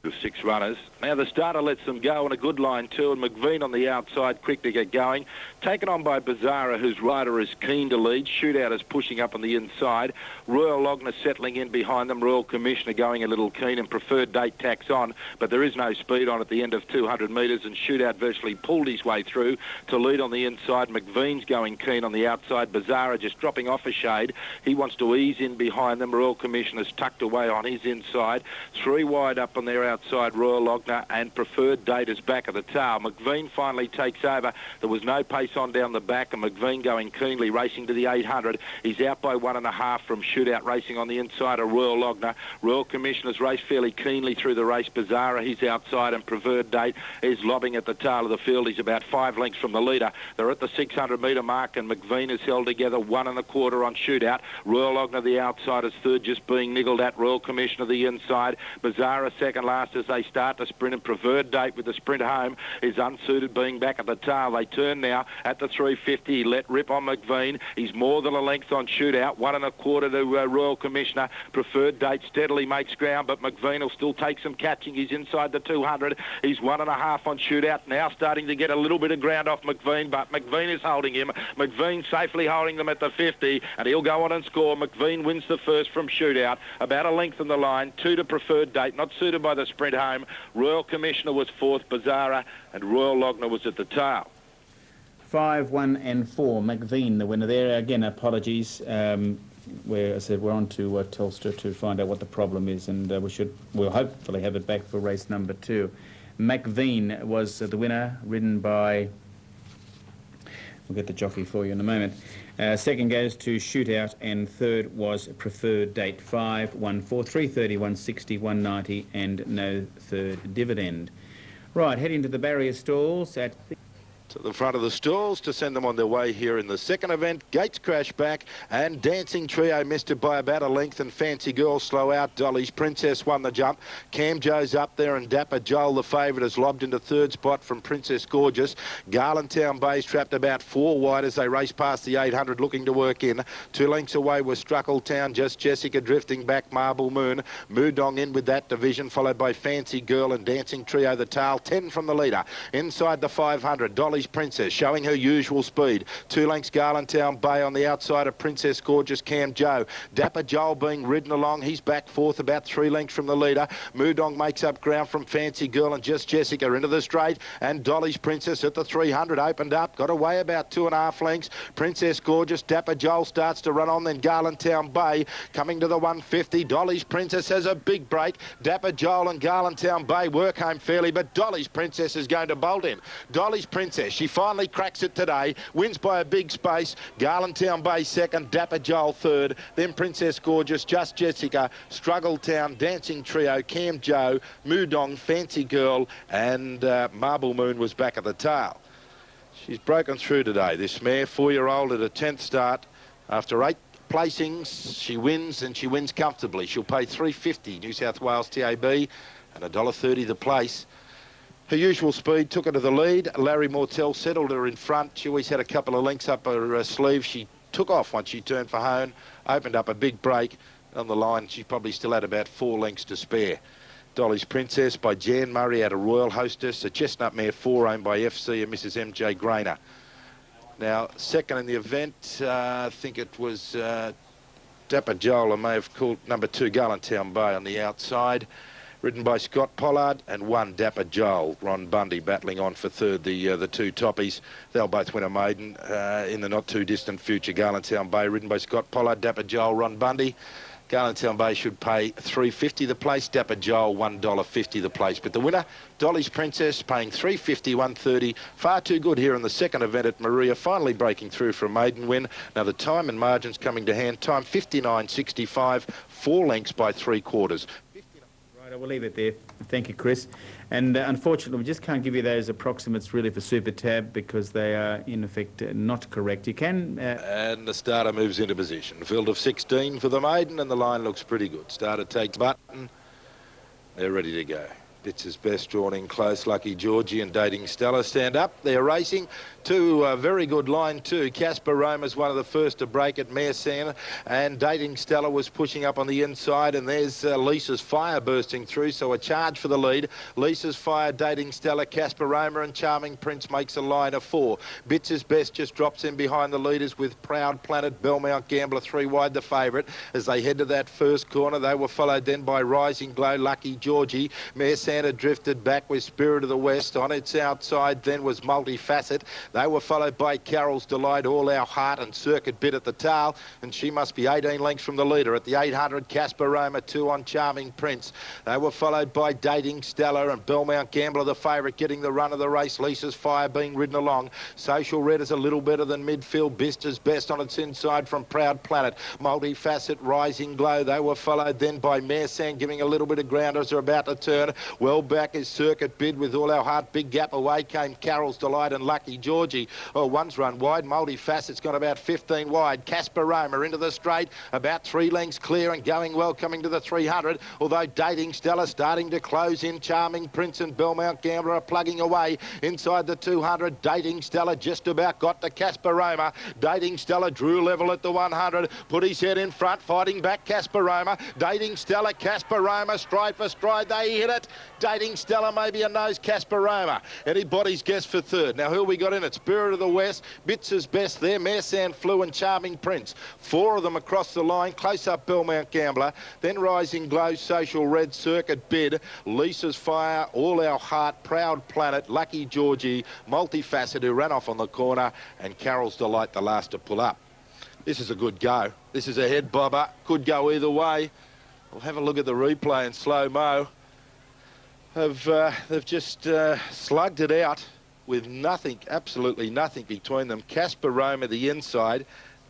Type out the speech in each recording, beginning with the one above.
The 6 runners. Now the starter lets them go on a good line too, and McVean on the outside, quick to get going. Taken on by Bizarra, whose rider is keen to lead. Shootout is pushing up on the inside. Royal Logner settling in behind them. Royal Commissioner going a little keen, and Preferred Date tacks on, but there is no speed on at the end of 200 metres, and Shootout virtually pulled his way through to lead on the inside. McVean's going keen on the outside. Bizarra just dropping off a shade. He wants to ease in behind them. Royal Commissioner's tucked away on his inside. 3 wide up on their outside, Royal Logner, and Preferred Date is back at the tail. McVean finally takes over. There was no pace on down the back, and McVean going keenly, racing to the 800. He's out by 1.5 from Shootout, racing on the inside of Royal Logner. Royal Commissioner's race fairly keenly through the race. Bizarra, he's outside, and Preferred Date is lobbing at the tail of the field. He's about 5 lengths from the leader. They're at the 600 metre mark, and McVean is held together 1.25 on Shootout. Royal Logner, the outside, is third, just being niggled at. Royal Commissioner, the inside. Bizarra second last as they start to sprint, and Preferred Date with the sprint home is unsuited, being back at the tail. They turn now at the 350. He let rip on McVean. He's more than a length on Shootout. 1.25 to Royal Commissioner. Preferred Date steadily makes ground, but McVean will still take some catching. He's inside the 200. He's 1.5 on Shootout. Now starting to get a little bit of ground off McVean, but McVean is holding him. McVean safely holding them at the 50, and he'll go on and score. McVean wins the first from Shootout. About a length on the line. 2 to Preferred Date, not suited by the sprint home. Royal Commissioner was fourth, Bizarra, and Royal Logner was at the tail. 5, 1 and 4. McVean, the winner there. Again, apologies. Where I said we're on to Telstra to find out what the problem is, and we'll hopefully have it back for race number 2. McVean was the winner, ridden by... We'll get the jockey for you in a moment. Second goes to Shootout, and third was Preferred Date. 5, 1, 4, 330, 160, 190, and no third dividend. Right, heading to the barrier stalls at... To the front of the stalls to send them on their way here in the second event. Gates crash back, and Dancing Trio missed it by about a length, and Fancy Girl slow out. Dolly's Princess won the jump. Cam Joe's up there, and Dapper Joel, the favourite, has lobbed into third spot from Princess Gorgeous. Garlandtown Bay's trapped about 4 wide as they race past the 800, looking to work in. 2 lengths away was Struckletown, just Jessica drifting back. Marble Moon, Moodong in with that division, followed by Fancy Girl and Dancing Trio the tail. 10 from the leader. Inside the 500, Dolly's Princess showing her usual speed. 2 lengths Garlandtown Bay on the outside of Princess Gorgeous. Cam Joe. Dapper Joel being ridden along. He's back fourth, about 3 lengths from the leader. Moodong makes up ground from Fancy Girl and just Jessica into the straight. And Dolly's Princess at the 300 opened up. Got away about 2.5 lengths. Princess Gorgeous. Dapper Joel starts to run on. Then Garlandtown Bay coming to the 150. Dolly's Princess has a big break. Dapper Joel and Garlandtown Bay work home fairly, but Dolly's Princess is going to bolt in. Dolly's Princess, she finally cracks it today, wins by a big space. Garlandtown Bay second, Dapper Joel third, then Princess Gorgeous, Just Jessica, Struggletown, Dancing Trio, Cam Joe, Moodong, Fancy Girl, and Marble Moon was back at the tail. She's broken through today, this mare, 4-year-old at a 10th start. After 8 placings, she wins, and she wins comfortably. She'll pay $3.50 New South Wales TAB and $1.30 the place. Her usual speed took her to the lead. Larry Mortel settled her in front. She always had a couple of lengths up her sleeve. She took off once she turned for home, opened up a big break. On the line, she probably still had about 4 lengths to spare. Dolly's Princess by Jan Murray out of Royal Hostess. A chestnut mare 4 owned by FC and Mrs. M.J. Grainer. Now, second in the event, I think it was Dapper Joel. I may have called number 2 Garlandtown Bay on the outside. Ridden by Scott Pollard, and 1 Dapper Joel. Ron Bundy battling on for third, the 2 toppies. They'll both win a maiden in the not too distant future. Garlandtown Bay ridden by Scott Pollard, Dapper Joel, Ron Bundy. Garlandtown Bay should pay $3.50 the place. Dapper Joel $1.50 the place. But the winner, Dolly's Princess, paying $3.50, $1.30. Far too good here in the second event at Moruya, finally breaking through for a maiden win. Now the time and margins coming to hand. Time 59.65, 4 lengths by 3/4. We'll leave it there. Thank you, Chris. And unfortunately, we just can't give you those approximates really for Super Tab because they are, in effect, not correct. You can... And the starter moves into position. Field of 16 for the maiden, and the line looks pretty good. Starter takes button. They're ready to go. It's his best drawn in close. Lucky Georgie and Dating Stella stand up. They're racing to a very good line too. Casper Roma's one of the first to break at Mearsan, and Dating Stella was pushing up on the inside, and there's Lisa's Fire bursting through, so a charge for the lead. Lisa's Fire, Dating Stella, Casper Roma and Charming Prince makes a line of 4. Bits His Best just drops in behind the leaders with Proud Planet, Belmont Gambler 3 wide the favourite. As they head to that first corner, they were followed then by Rising Glow, Lucky Georgie. Mearsan had drifted back with Spirit of the West. On its outside then was Multifacet. They were followed by Carol's Delight, All Our Heart and Circuit Bit at the tail, and she must be 18 lengths from the leader. At the 800, Casper Roma, 2 on Charming Prince. They were followed by Dating Stella and Belmont Gambler, the favourite, getting the run of the race. Lisa's Fire being ridden along. Social Red is a little better than midfield. Bista's Best on its inside from Proud Planet. Multifacet, Rising Glow. They were followed then by Mearsan, giving a little bit of ground as they're about to turn. Well back is Circuit Bid with All Our Heart. Big gap away came Carol's Delight and Lucky Georgie. Oh, one's run wide. Multifacet's got about 15 wide. Casper Roma into the straight, about 3 lengths clear and going well, coming to the 300. Although Dating Stella starting to close in. Charming Prince and Belmont Gambler are plugging away inside the 200. Dating Stella just about got to Casper Roma. Dating Stella drew level at the 100, put his head in front, fighting back Casper Roma. Dating Stella, Casper Roma, stride for stride, they hit it. Dating Stella maybe a nose, Casper Roma. Anybody's guess for third. Now who we got in it? Spirit of the West, Bits His Best there, Mearsan Flew and Charming Prince. 4 of them across the line, close up Belmont Gambler, then Rising Glow, Social Red, Circuit Bid, Lisa's Fire, All Our Heart, Proud Planet, Lucky Georgie, Multifacet, who ran off on the corner, and Carol's Delight, the last to pull up. This is a good go. This is a head bobber. Could go either way. We'll have a look at the replay in slow-mo. They've just slugged it out with nothing, absolutely nothing between them. Casper Roma the inside,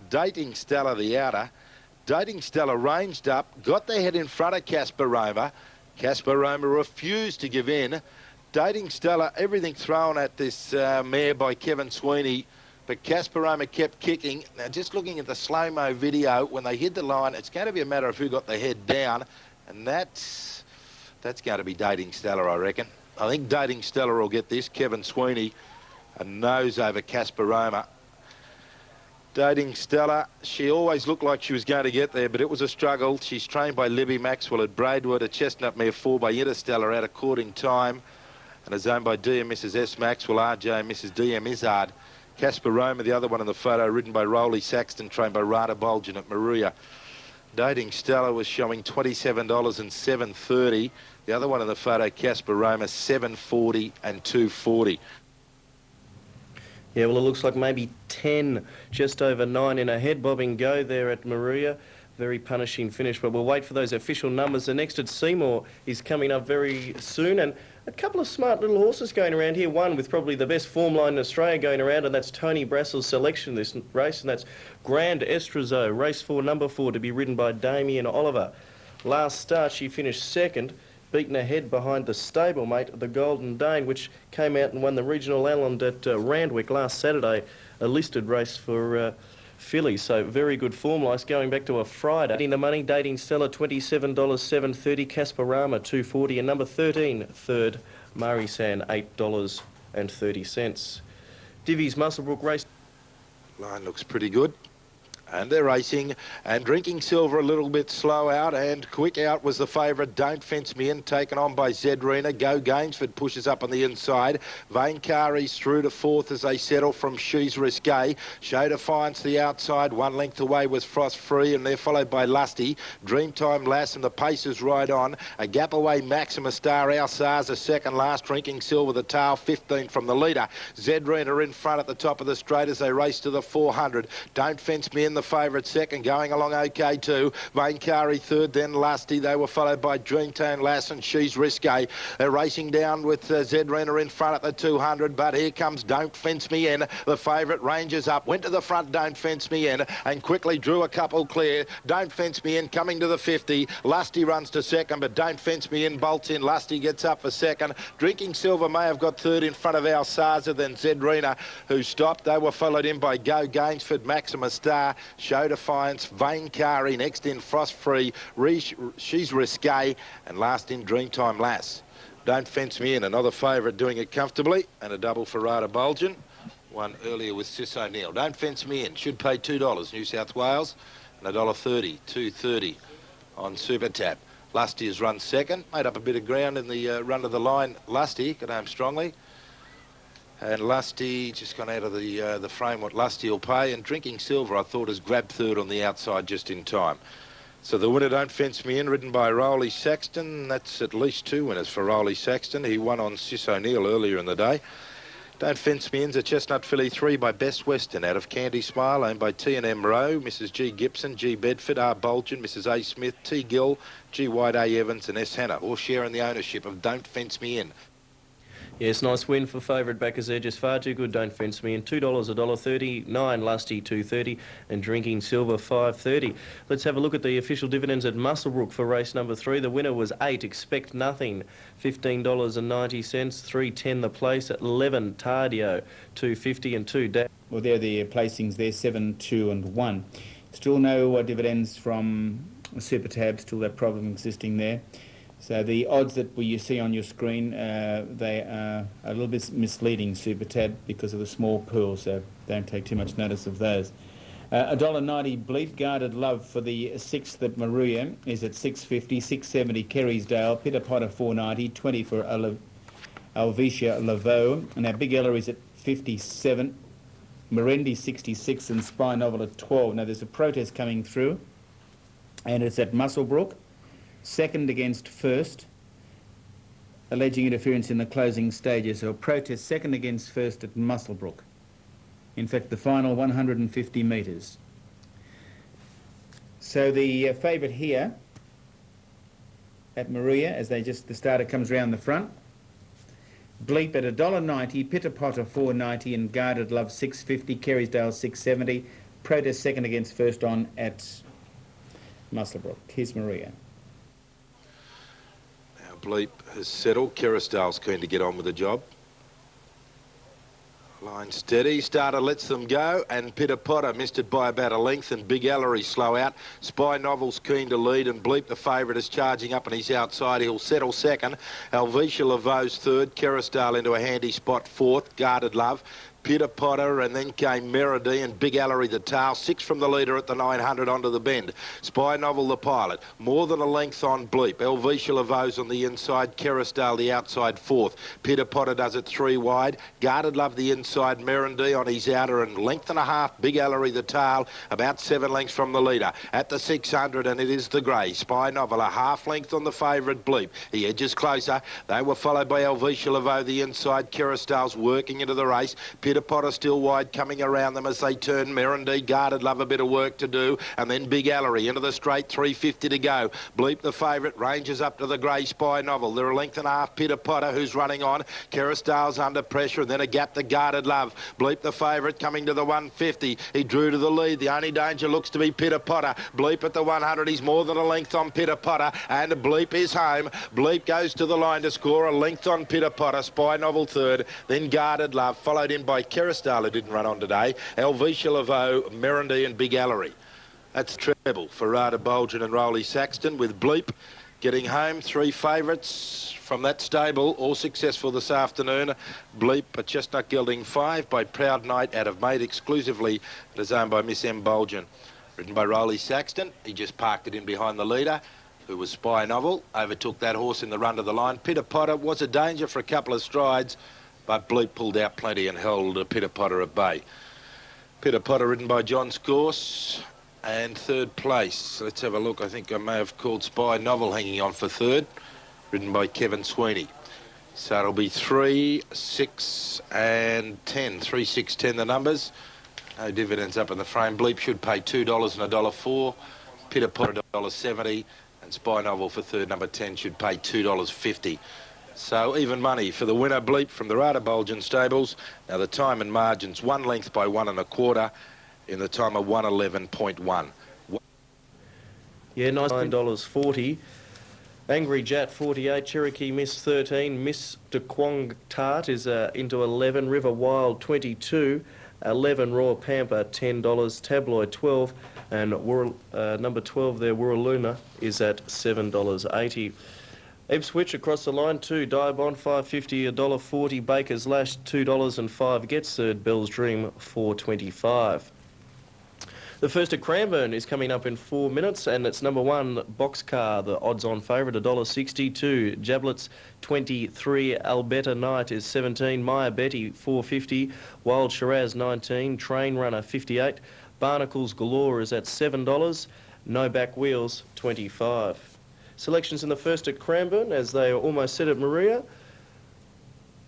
Dating Stella the outer. Dating Stella ranged up, got their head in front of Casper Roma. Casper Roma refused to give in. Dating Stella, everything thrown at this mare by Kevin Sweeney, but Casper Roma kept kicking. Now, just looking at the slow-mo video, when they hit the line, it's going to be a matter of who got the head down, and that's going to be Dating Stella, I reckon. I think Dating Stella will get this. Kevin Sweeney, a nose over Casper Roma. Dating Stella, she always looked like she was going to get there, but it was a struggle. She's trained by Libby Maxwell at Braidwood, a chestnut mare 4 by Interstellar out of court in time, and is owned by DM Mrs. S. Maxwell, RJ and Mrs. DM Izzard. Casper Roma, the other one in the photo, ridden by Rolly Saxton, trained by Rada Bolgen at Moruya. Dating Stella was showing $27 and $7.30. The other one in the photo, Casper Roma, $7.40 and $2.40. Yeah, well, it looks like maybe 10, just over 9 in a head bobbing go there at Moruya. Very punishing finish, but we'll wait for those official numbers. The next at Seymour is coming up very soon, and a couple of smart little horses going around here. One with probably the best form line in Australia going around, and that's Tony Brassel's selection this race, and that's Grand Estrazo, race 4, number 4, to be ridden by Damien Oliver. Last start, she finished second, beaten ahead behind the stablemate, the Golden Dane, which came out and won the Regional Elland at Randwick last Saturday, a listed race for fillies. So very good form lice going back to a Friday. In the money, Dating Stella, $27, $7.30, Casper Roma, $2.40, and number 13, third, Mari San, $8.30. Divi's Musselbrook race. Line looks pretty good. And they're racing, and Drinking Silver a little bit slow out, and quick out was the favourite. Don't Fence Me In, taken on by Zedrina. Go Gainsford pushes up on the inside. Vane Kari's through to 4th as they settle from She's Risque. Show Defiance the outside, 1 length away was Frost Free, and they're followed by Lusty. Dreamtime Lass, and the pace is right on. A gap away, Maxima Star, Alsaza second last. Drinking Silver the tail, 15 from the leader. Zedrina in front at the top of the straight as they race to the 400. Don't Fence Me In, the favourite second, going along okay too. Vane Kari third, then Lusty. They were followed by Dreamtime Lass and She's Risque. They're racing down with Zedrina in front at the 200, but here comes Don't Fence Me In. The favourite ranges up, went to the front, Don't Fence Me In, and quickly drew a couple clear. Don't Fence Me In coming to the 50. Lusty runs to second, but Don't Fence Me In bolts in. Lusty gets up for second. Drinking Silver may have got third in front of Alsaza, then Zedrina, who stopped. They were followed in by Go Gainsford, Maxima Star, Show Defiance, Vane Kari, next in Frost Free, She's Risque, and last in Dreamtime Lass. Don't Fence Me In, another favourite doing it comfortably, and a double for Rada Bulgin. One earlier with Sis O'Neill. Don't Fence Me In, should pay $2, New South Wales, and $1.30, $2.30 on Super Tap. Lusty has run second, made up a bit of ground in the run of the line. Lusty got home strongly. And Lusty just gone out of the frame what Lusty will pay. And Drinking Silver, I thought, has grabbed third on the outside just in time. So the winner, Don't Fence Me In, ridden by Rowley Saxton. That's at least 2 winners for Rowley Saxton. He won on Sis O'Neill earlier in the day. Don't Fence Me In's a Chestnut Filly 3 by Best Western out of Candy Smile, owned by T&M Rowe, Mrs. G. Gibson, G. Bedford, R. Bulgin, Mrs. A. Smith, T. Gill, G. White, A. Evans and S. Hannah, all share in the ownership of Don't Fence Me In. Yes, nice win for favourite backers there. Just far too good. Don't Fence Me In. $2, $1.30. 9 Lusty, $2.30, and Drinking Silver, $5.30. Let's have a look at the official dividends at Muswellbrook for race number 3. The winner was 8. Expect Nothing, $15.90. 3.10 the place. At 11 Tardio, $2.50, and 2 Da. Well, there are the placings there, 7, 2 and 1. Still no dividends from Super Tab, still that problem existing there. So the odds that you see on your screen, they are a little bit misleading, Super Tab, because of the small pool, so don't take too much notice of those. $1.90 Bleep, Guarded Love for the 6th at Moruya is at $6.50, $6.70 Kerrysdale, Pitter Potter $4.90, 20 for Alvicia Laveau, and our Big Ella is at 57, Merendi 66, and Spy Novel at 12. Now there's a protest coming through, and it's at Muswellbrook. Second against first, alleging interference in the closing stages. So a protest second against first at Muswellbrook. In fact, the final 150 metres. So the favourite here at Moruya, as the starter comes round the front. Bleep at $1.90, Pitter Potter $4.90, and Guarded Love $6.50, Kerrysdale $6.70. Protest second against first on at Muswellbrook. Here's Moruya. Bleep has settled. Kerrysdale's keen to get on with the job. Line steady. Starter lets them go, and Pitter Potter missed it by about a length, and Big Ellery slow out. Spy Novel's keen to lead, and Bleep, the favourite, is charging up and he's outside. He'll settle second. Alvicia Laveau's third. Kerrysdale into a handy spot fourth. Guarded Love. Pitter Potter, and then came Meredy and Big Ellery the tail. 6 from the leader at the 900 onto the bend. Spy Novel the pilot. More than a length on Bleep. Alvicia Laveau's on the inside. Kerrysdale the outside fourth. Pitter Potter does it 3 wide. Guarded Love the inside. Meredy on his outer, and length and a half. Big Ellery the tail. About 7 lengths from the leader. At the 600, and it is the grey. Spy Novel a half length on the favourite Bleep. He edges closer. They were followed by Alvicia Laveau the inside. Kerrysdale's working into the race. Pitter Potter still wide, coming around them as they turn. Meredy, Guarded Love, a bit of work to do, and then Big Ellery into the straight, 350 to go. Bleep the favourite, ranges up to the grey Spy Novel. They're a length and a half. Pitter Potter, who's running on. Kerrysdale's under pressure, and then a gap to Guarded Love. Bleep the favourite, coming to the 150. He drew to the lead. The only danger looks to be Pitter Potter. Bleep at the 100. He's more than a length on Pitter Potter, and Bleep is home. Bleep goes to the line to score a length on Pitter Potter. Spy Novel third, then Guarded Love, followed in by Kerrysdale, who didn't run on today. Alvicia Laveau, Meredy and Big Ellery. That's treble for Rada Bulgin and Rowley Saxton, with Bleep getting home. 3 favourites from that stable, all successful this afternoon. Bleep, a Chestnut Gelding 5 by Proud Knight out of Made exclusively. It is owned by Miss M. Bulgin. Ridden by Rowley Saxton. He just parked it in behind the leader, who was Spy Novel. Overtook that horse in the run to the line. Pitter Potter was a danger for a couple of strides, but Bleep pulled out plenty and held Pitter Potter at bay. Pitter Potter ridden by John Scourse, and third place. Let's have a look. I think I may have called Spy Novel hanging on for third, ridden by Kevin Sweeney. So it'll be 3, 6 and 10. 3, 6, 10 the numbers. No dividends up in the frame. Bleep should pay $2 and $1.04. Pitter Potter $1.70, and Spy Novel for third, number 10, should pay $2.50. So even money for the winner, Bleep, from the Rada Bulgin stables. Now the time and margins, 1 length by 1 1/4 in the time of 1:11.1. Yeah, nice. $9.40. Angry Jat 48, Cherokee Miss 13, Miss De Quang Tart is into 11, River Wild 22, 11 Raw Pamper $10, Tabloid 12, and number 12 there, Wurraluna, is at $7.80. Ipswich across the line, 2. Diabond, $5.50, $1.40. Baker's Lash, $2.05. Gets third. Bell's Dream, $4.25. The first at Cranbourne is coming up in 4 minutes, and it's number 1, Boxcar, the odds-on favourite, $1.62. Jablets, 23. Alberta Knight is 17. Maya Betty, $4.50. Wild Shiraz, 19. Train Runner, 58. Barnacles Galore is at $7. No Back Wheels, 25. Selections in the first at Cranbourne, as they are almost set at Moruya.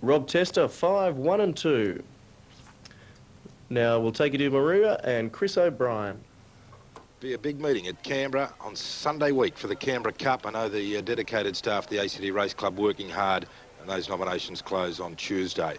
Rob Tester, 5, 1 and 2. Now we'll take you to Moruya and Chris O'Brien. Be a big meeting at Canberra on Sunday week for the Canberra Cup. I know the dedicated staff of the ACT Race Club working hard, and those nominations close on Tuesday.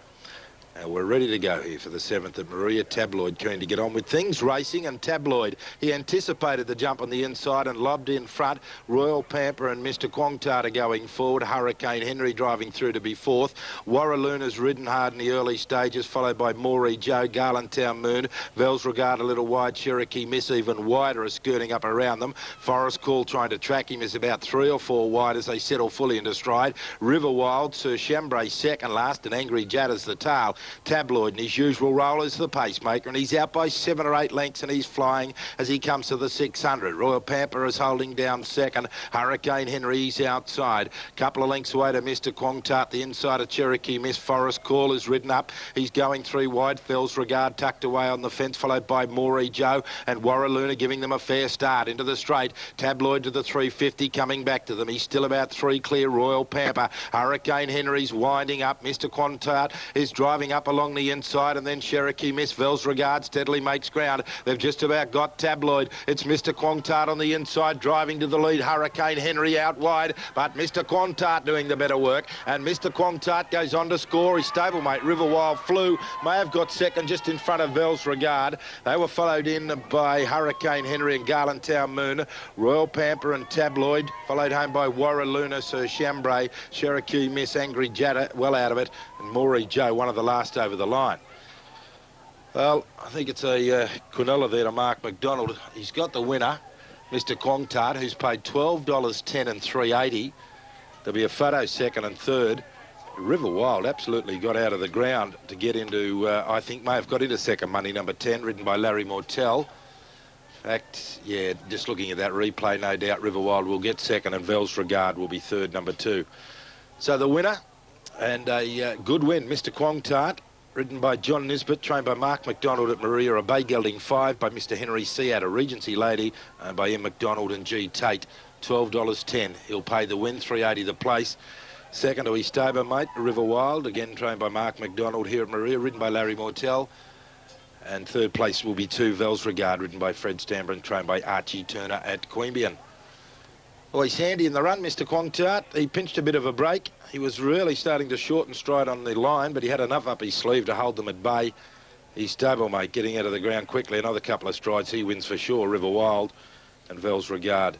We're ready to go here for the 7th at Moruya. Tabloid keen to get on with things. Racing and Tabloid. He anticipated the jump on the inside and lobbed in front. Royal Pamper and Mr. Quongtata going forward. Hurricane Henry driving through to be 4th. Warraluna's ridden hard in the early stages, followed by Moruya Joe, Garlandtown Moon. Vels Regard a little wide. Cherokee Miss even wider is skirting up around them. Forest Call trying to track him is about 3 or 4 wide as they settle fully into stride. River Wild, Sir Chambray second last, and Angry Jadder's the tail. Tabloid in his usual role as the pacemaker, and he's out by 7 or 8 lengths, and he's flying as he comes to the 600. Royal Pamper is holding down second. Hurricane Henry, he's outside. Couple of lengths away to Mr. Quongtart. The inside of Cherokee Miss. Forest Call is ridden up. He's going 3 wide. Fells Regard tucked away on the fence, followed by Moruya Joe and Warraluna giving them a fair start into the straight. Tabloid to the 350, coming back to them. He's still about 3 clear. Royal Pamper. Hurricane Henry's winding up. Mr. Quongtart is driving up along the inside, and then Cherokee Miss. Vels Regard steadily makes ground. They've just about got Tabloid. It's Mr. Quongtart on the inside driving to the lead. Hurricane Henry out wide, but Mr. Quongtart doing the better work, and Mr. Quongtart goes on to score. His stablemate Riverwild Flew may have got second just in front of Vels Regard. They were followed in by Hurricane Henry and Garlandtown Moon. Royal Pamper and Tabloid followed home by Warraluna, Sir Chambray, Cherokee Miss, Angry Jadder well out of it, and Moruya Joe one of the last over the line. Well, I think it's a Quinella there to Mark McDonald. He's got the winner, Mr. Quongtart, who's paid $12.10 and $3.80. There'll be a photo second and third. River Wild absolutely got out of the ground to get into, I think may have got into second money, number 10, ridden by Larry Mortel. In fact, yeah, just looking at that replay, no doubt River Wild will get second and Vels Regard will be third, number 2. So the winner, and a good win, Mr. Quongtart, ridden by John Nisbet, trained by Mark McDonald at Moruya. A Bay Gelding 5 by Mr. Henry Seat, a Regency Lady by M. McDonald and G. Tate. $12.10. He'll pay the win, $3.80 the place. Second to his stablemate, River Wild, again trained by Mark McDonald here at Moruya, ridden by Larry Mortel. And third place will be 2 Vels Regard, ridden by Fred Stambrin, trained by Archie Turner at Queanbeyan. Well, he's handy in the run, Mr. Quongtart. He pinched a bit of a break. He was really starting to shorten stride on the line, but he had enough up his sleeve to hold them at bay. His stablemate getting out of the ground quickly. Another couple of strides, he wins for sure. River Wild and Vels Regard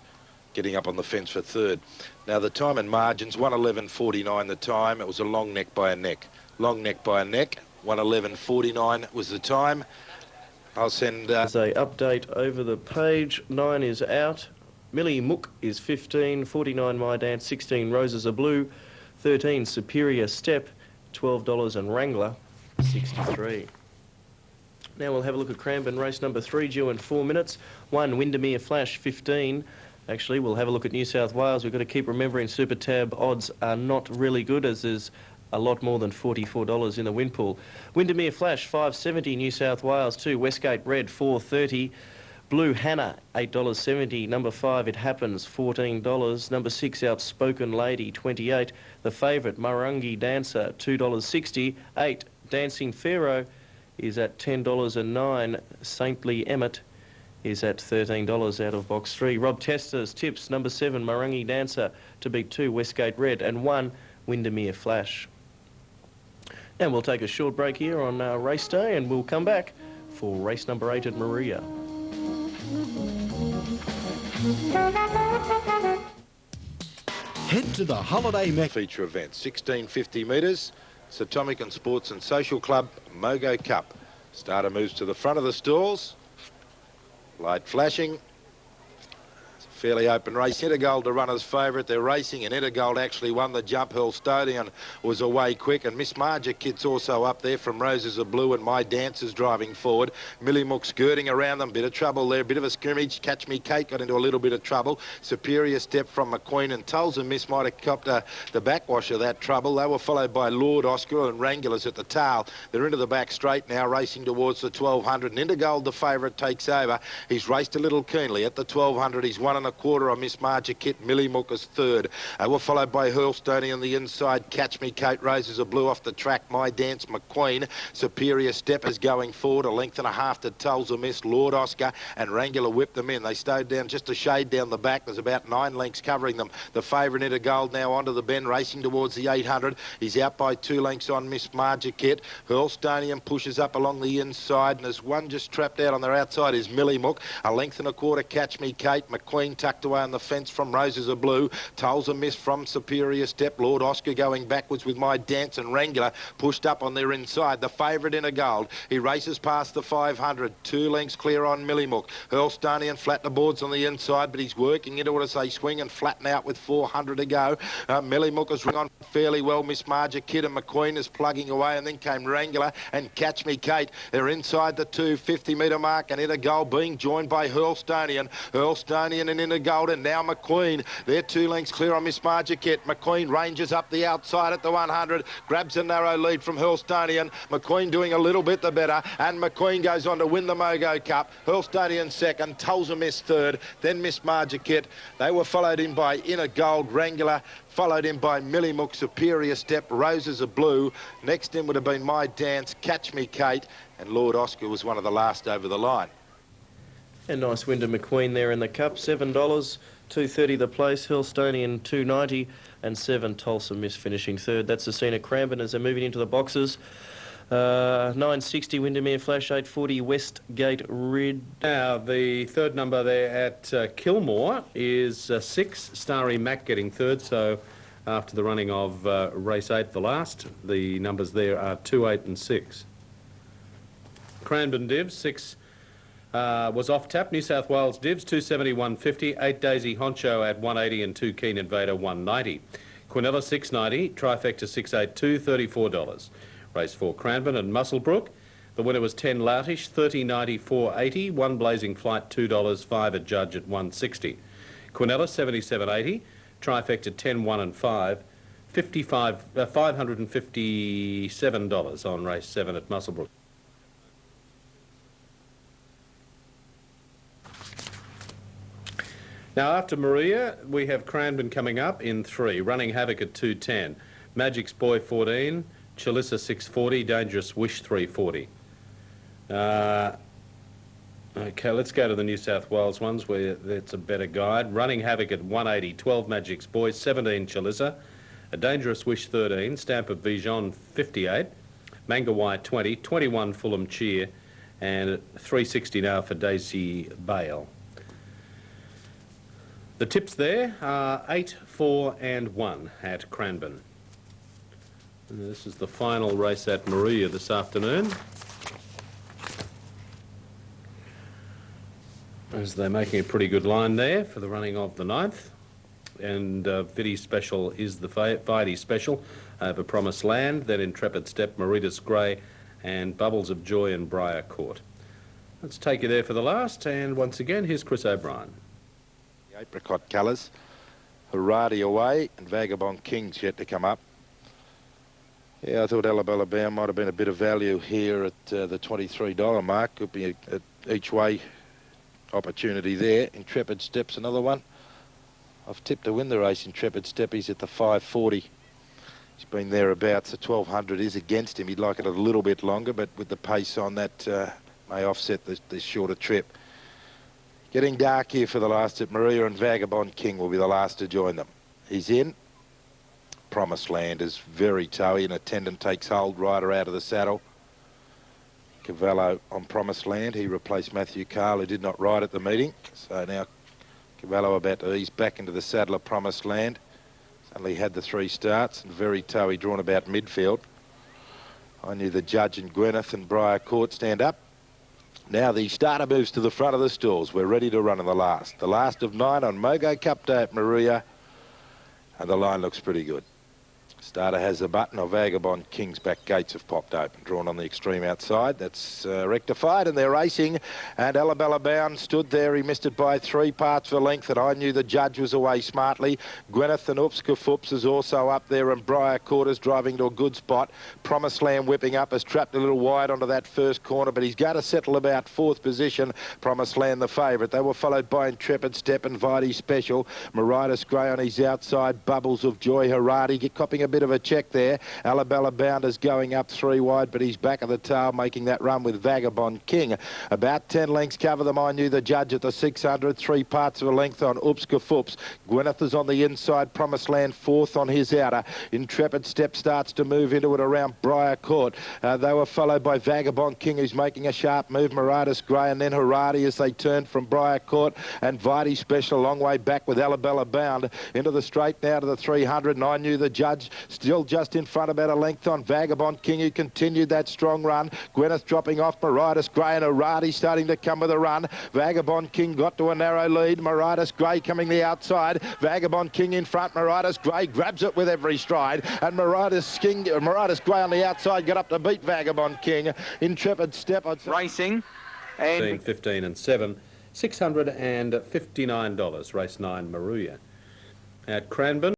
getting up on the fence for third. Now, the time and margins, 1:11.49 the time. It was a long neck by a neck. Long neck by a neck. 1:11.49 was the time. I'll send... As a update over the page, 9 is out. Millie Mook is 15, 49 My Dance, 16 Roses Are Blue, 13 Superior Step, $12 and Wrangler, 63. Now we'll have a look at Cranbourne race number 3, due in 4 minutes. 1 Windermere Flash, 15. Actually, we'll have a look at New South Wales. We've got to keep remembering Super Tab odds are not really good, as there's a lot more than $44 in the win pool. Windermere Flash, $5.70. New South Wales 2. Westgate Red, $4.30. Blue Hannah, $8.70. Number 5, It Happens, $14. Number 6, Outspoken Lady, $28. The favourite, Marungi Dancer, $2.60. 8, Dancing Pharaoh is at $10.09. Saintly Emmett is at $13 out of box 3. Rob Tester's tips, number 7, Marungi Dancer to beat 2, Westgate Red, and 1, Windermere Flash. And we'll take a short break here on race day, and we'll come back for race number 8 at Moruya. Head to the Holiday Mecca feature event, 1650 metres, Satomican Sports and Social Club, Mogo Cup. Starter moves to the front of the stalls. Light flashing. Fairly open race. Intergold the runner's favourite. They're racing, and Intergold actually won the jump. Hurlstonian was away quick, and Miss Marja Kit's also up there from Roses of Blue, and My Dancer's driving forward. Millie Mook skirting around them. Bit of trouble there. Bit of a scrimmage. Catch Me Kate got into a little bit of trouble. Superior Step from McQueen and Tulsa Miss might have copped the backwash of that trouble. They were followed by Lord Oscar and Wranglers at the tail. They're into the back straight now, racing towards the 1200. And Intergold, the favourite, takes over. He's raced a little keenly at the 1200. He's 1.25 on Miss Marja Kit. Millie Mook is third. They were followed by Hurlstonian on the inside. Catch Me Kate. Roses of Blue off the track. My Dance McQueen. Superior Step is going forward. A length and a half to Tulsa Miss. Lord Oscar and Wrangler whipped them in. They stowed down just a shade down the back. There's about 9 lengths covering them. The favourite Intergold now onto the bend, racing towards the 800. He's out by 2 lengths on Miss Marja Kit. Hurlstonian pushes up along the inside, and there's one just trapped out on their outside is Millie Mook. A length and a quarter, Catch Me Kate. McQueen tucked away on the fence from Roses of Blue. Tulsa Miss from Superior Step. Lord Oscar going backwards with My Dance, and Wrangler pushed up on their inside. The favourite Intergold. He races past the 500. 2 lengths clear on Millie Mook. Hurlstonian flat the boards on the inside, but he's working into it as they swing and flatten out with 400 to go. Millie Mook is running on fairly well. Miss Marja Kid and McQueen is plugging away, and then came Wrangler and Catch Me Kate. They're inside the 250-metre mark, and Intergold being joined by Hurlstonian. Hurlstonian and Intergold, and now McQueen. They're 2 lengths clear on Miss Marja Kit. McQueen ranges up the outside at the 100, grabs a narrow lead from Hurlstonian. McQueen doing a little bit the better, and McQueen goes on to win the Mogo Cup. Hurlstonian second, Tulsa Miss third, then Miss Marja Kit. They were followed in by Intergold, Wrangler, followed in by Millie Mook, Superior Step, Roses of Blue. Next in would have been My Dance, Catch Me Kate, and Lord Oscar was one of the last over the line. And nice win to McQueen there in the cup. $7, $2.30 the place. Hurlstonian $2.90, and 7 Tulsa Miss finishing third. That's the scene at Cranbourne as they're moving into the boxes. 960 Windermere Flash, 840 Westgate Rid. Now, the third number there at Kilmore is 6, Starry Mac getting third, so after the running of race 8, the last, the numbers there are 2, 8 and 6. Cranbourne Divs, 6 was off tap. New South Wales Divs, 270, 150, 8 Daisy Honcho at 180 and 2 Keen Invader, 190. Quinella, 690, Trifecta, 682, $34. Race 4 Cranbourne and Musselbrook. The winner was 10 Loutish, 30.90, 4.80. 1 Blazing Flight, $2, 5 a Judge at 160. Quinella, 77.80. Trifecta, 10, 1 and 5. $557 on race 7 at Musselbrook. Now, after Moruya, we have Cranbourne coming up in 3. Running Havoc at 2.10. Magic's Boy, 14. Chalissa 640, Dangerous Wish 340. Okay, let's go to the New South Wales ones where that's a better guide. Running Havoc at 180, 12 Magic's Boy, 17 Chalissa, A Dangerous Wish 13, Stamp of Vijon 58, Manga White 20, 21 Fulham Cheer, and 360 now for Daisy Bale. The tips there are 8, 4 and 1 at Cranbourne. And this is the final race at Moruya this afternoon. As they're making a pretty good line there for the running of the 9th. And Vidi Special is the Vidi Special over Promised Land, then Intrepid Step, Maritas Grey, and Bubbles of Joy and Briar Court. Let's take you there for the last, and once again, here's Chris O'Brien. The apricot colours, Haradi away, and Vagabond King's yet to come up. Yeah, I thought Alabama might have been a bit of value here at the $23 mark. Could be a each way opportunity there. Intrepid Step's another one. I've tipped to win the race. Intrepid Step, he's at the 540. He's been thereabouts. The 1200 is against him. He'd like it a little bit longer, but with the pace on that may offset the shorter trip. Getting dark here for the last at Moruya, and Vagabond King will be the last to join them. He's in. Promised Land is very towy, and Attendant takes hold, rider out of the saddle. Cavallo on Promised Land. He replaced Matthew Carl, who did not ride at the meeting. So now Cavallo about to ease back into the saddle of Promised Land. Only had the 3 starts, and very towy, drawn about midfield. I knew the Judge and Gwyneth and Briar Court stand up. Now the starter moves to the front of the stalls. We're ready to run in the last. The last of 9 on Mogo Cup Day at Moruya. And the line looks pretty good. Starter has a button. Of Vagabond King's back gates have popped open. Drawn on the extreme outside. That's rectified, and they're racing. And Alabella Bound stood there. He missed it by 3 parts of a length, and I knew the judge was away smartly. Gwyneth and Upska Fups is also up there, and Briar Court is driving to a good spot. Promised Land whipping up, has trapped a little wide onto that first corner, but he's got to settle about 4th position. Promised Land the favourite. They were followed by Intrepid Step and Vidi Special. Meritus Grey on his outside. Bubbles of Joy Haradi copping a bit of a check there. Alabella Bound is going up 3 wide, but he's back of the tail making that run with Vagabond King. About 10 lengths cover them. I knew the judge at the 600, 3 parts of a length on Upska Fups. Gwyneth is on the inside. Promised Land 4th on his outer. Intrepid Step starts to move into it around Briar Court. They were followed by Vagabond King, who's making a sharp move. Meritus Grey and then Haradi as they turn from Briar Court, and Vidi Special a long way back with Alabella Bound into the straight now to the 300, and I knew the judge still just in front about a length on Vagabond King, who continued that strong run. Gwyneth dropping off. Meritus Grey and Haradi starting to come with a run. Vagabond King got to a narrow lead. Meritus Grey coming the outside. Vagabond King in front. Meritus Grey grabs it with every stride, and Meritus Grey on the outside got up to beat Vagabond King. Intrepid Step. Racing. And 15 and 7, $659. Race 9 Moruya at Cranbourne.